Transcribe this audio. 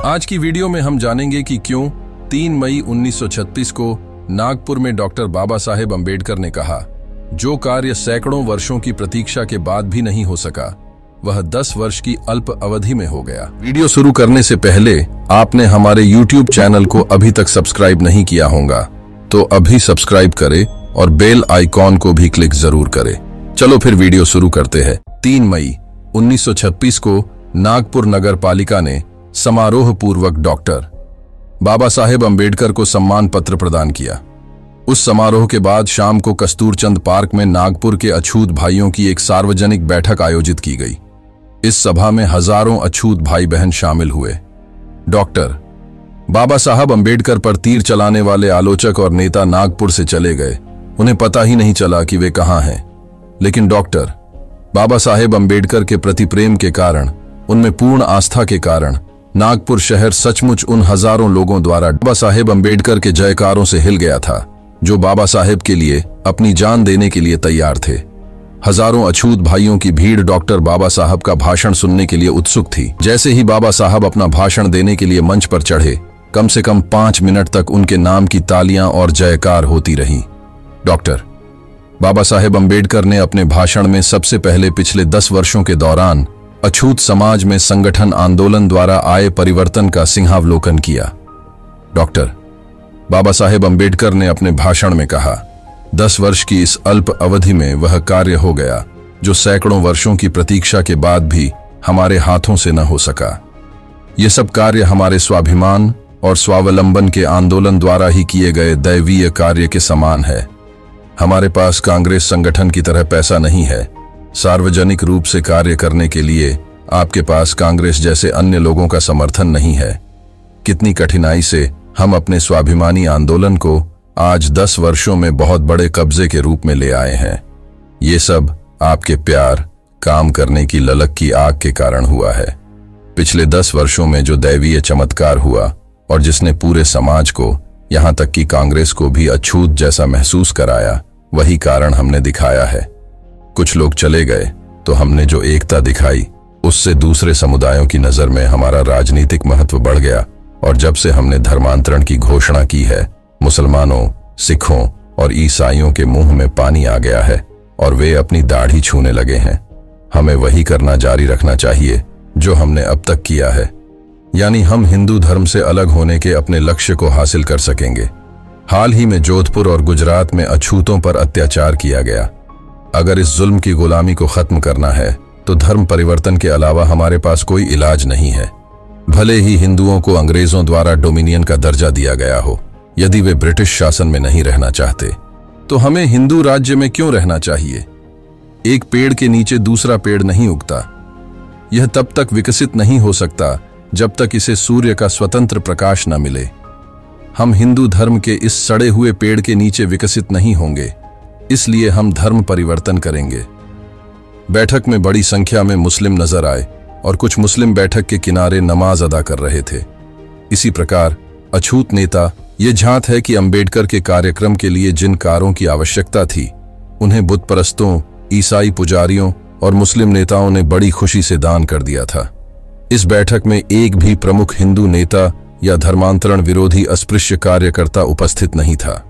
आज की वीडियो में हम जानेंगे कि क्यों 3 मई 1936 को नागपुर में डॉक्टर बाबा साहेब अम्बेडकर ने कहा, जो कार्य सैकड़ों वर्षों की प्रतीक्षा के बाद भी नहीं हो सका, वह 10 वर्ष की अल्प अवधि में हो गया। वीडियो शुरू करने से पहले आपने हमारे YouTube चैनल को अभी तक सब्सक्राइब नहीं किया होगा तो अभी सब्सक्राइब करें और बेल आइकॉन को भी क्लिक जरूर करें। चलो फिर वीडियो शुरू करते हैं। 3 मई 1936 को नागपुर नगर पालिका ने समारोह पूर्वक डॉक्टर बाबा साहेब अम्बेडकर को सम्मान पत्र प्रदान किया। उस समारोह के बाद शाम को कस्तूरचंद पार्क में नागपुर के अछूत भाइयों की एक सार्वजनिक बैठक आयोजित की गई। इस सभा में हजारों अछूत भाई बहन शामिल हुए। डॉक्टर बाबा साहब अम्बेडकर पर तीर चलाने वाले आलोचक और नेता नागपुर से चले गए। उन्हें पता ही नहीं चला कि वे कहां हैं, लेकिन डॉक्टर बाबा साहेब अम्बेडकर के प्रति प्रेम के कारण, उनमें पूर्ण आस्था के कारण नागपुर शहर सचमुच उन हजारों लोगों द्वारा बाबा साहेब अम्बेडकर के जयकारों से हिल गया था, जो बाबा साहेब के लिए अपनी जान देने के लिए तैयार थे। हजारों अछूत भाइयों की भीड़ डॉक्टर बाबा साहब का भाषण सुनने के लिए उत्सुक थी। जैसे ही बाबा साहब अपना भाषण देने के लिए मंच पर चढ़े, कम से कम 5 मिनट तक उनके नाम की तालियां और जयकार होती रहीं। डॉक्टर बाबा साहेब अम्बेडकर ने अपने भाषण में सबसे पहले पिछले 10 वर्षों के दौरान अछूत समाज में संगठन आंदोलन द्वारा आए परिवर्तन का सिंहावलोकन किया। डॉक्टर बाबा साहेब अम्बेडकर ने अपने भाषण में कहा, 10 वर्ष की इस अल्प अवधि में वह कार्य हो गया जो सैकड़ों वर्षों की प्रतीक्षा के बाद भी हमारे हाथों से न हो सका। ये सब कार्य हमारे स्वाभिमान और स्वावलंबन के आंदोलन द्वारा ही किए गए दैवीय कार्य के समान है। हमारे पास कांग्रेस संगठन की तरह पैसा नहीं है। सार्वजनिक रूप से कार्य करने के लिए आपके पास कांग्रेस जैसे अन्य लोगों का समर्थन नहीं है। कितनी कठिनाई से हम अपने स्वाभिमानी आंदोलन को आज 10 वर्षों में बहुत बड़े कब्जे के रूप में ले आए हैं। ये सब आपके प्यार, काम करने की ललक की आग के कारण हुआ है। पिछले 10 वर्षों में जो दैवीय चमत्कार हुआ और जिसने पूरे समाज को, यहां तक कि कांग्रेस को भी अछूत जैसा महसूस कराया, वही कारण हमने दिखाया है। कुछ लोग चले गए तो हमने जो एकता दिखाई, उससे दूसरे समुदायों की नजर में हमारा राजनीतिक महत्व बढ़ गया। और जब से हमने धर्मांतरण की घोषणा की है, मुसलमानों, सिखों और ईसाइयों के मुंह में पानी आ गया है और वे अपनी दाढ़ी छूने लगे हैं। हमें वही करना जारी रखना चाहिए जो हमने अब तक किया है, यानी हम हिंदू धर्म से अलग होने के अपने लक्ष्य को हासिल कर सकेंगे। हाल ही में जोधपुर और गुजरात में अछूतों पर अत्याचार किया गया। अगर इस जुल्म की गुलामी को खत्म करना है तो धर्म परिवर्तन के अलावा हमारे पास कोई इलाज नहीं है। भले ही हिंदुओं को अंग्रेजों द्वारा डोमिनियन का दर्जा दिया गया हो, यदि वे ब्रिटिश शासन में नहीं रहना चाहते तो हमें हिंदू राज्य में क्यों रहना चाहिए? एक पेड़ के नीचे दूसरा पेड़ नहीं उगता। यह तब तक विकसित नहीं हो सकता जब तक इसे सूर्य का स्वतंत्र प्रकाश न मिले। हम हिंदू धर्म के इस सड़े हुए पेड़ के नीचे विकसित नहीं होंगे, इसलिए हम धर्म परिवर्तन करेंगे। बैठक में बड़ी संख्या में मुस्लिम नजर आए और कुछ मुस्लिम बैठक के किनारे नमाज अदा कर रहे थे। इसी प्रकार अछूत नेता ये झांत है कि अम्बेडकर के कार्यक्रम के लिए जिन कारों की आवश्यकता थी, उन्हें बुत परस्तों, ईसाई पुजारियों और मुस्लिम नेताओं ने बड़ी खुशी से दान कर दिया था। इस बैठक में एक भी प्रमुख हिंदू नेता या धर्मांतरण विरोधी अस्पृश्य कार्यकर्ता उपस्थित नहीं था।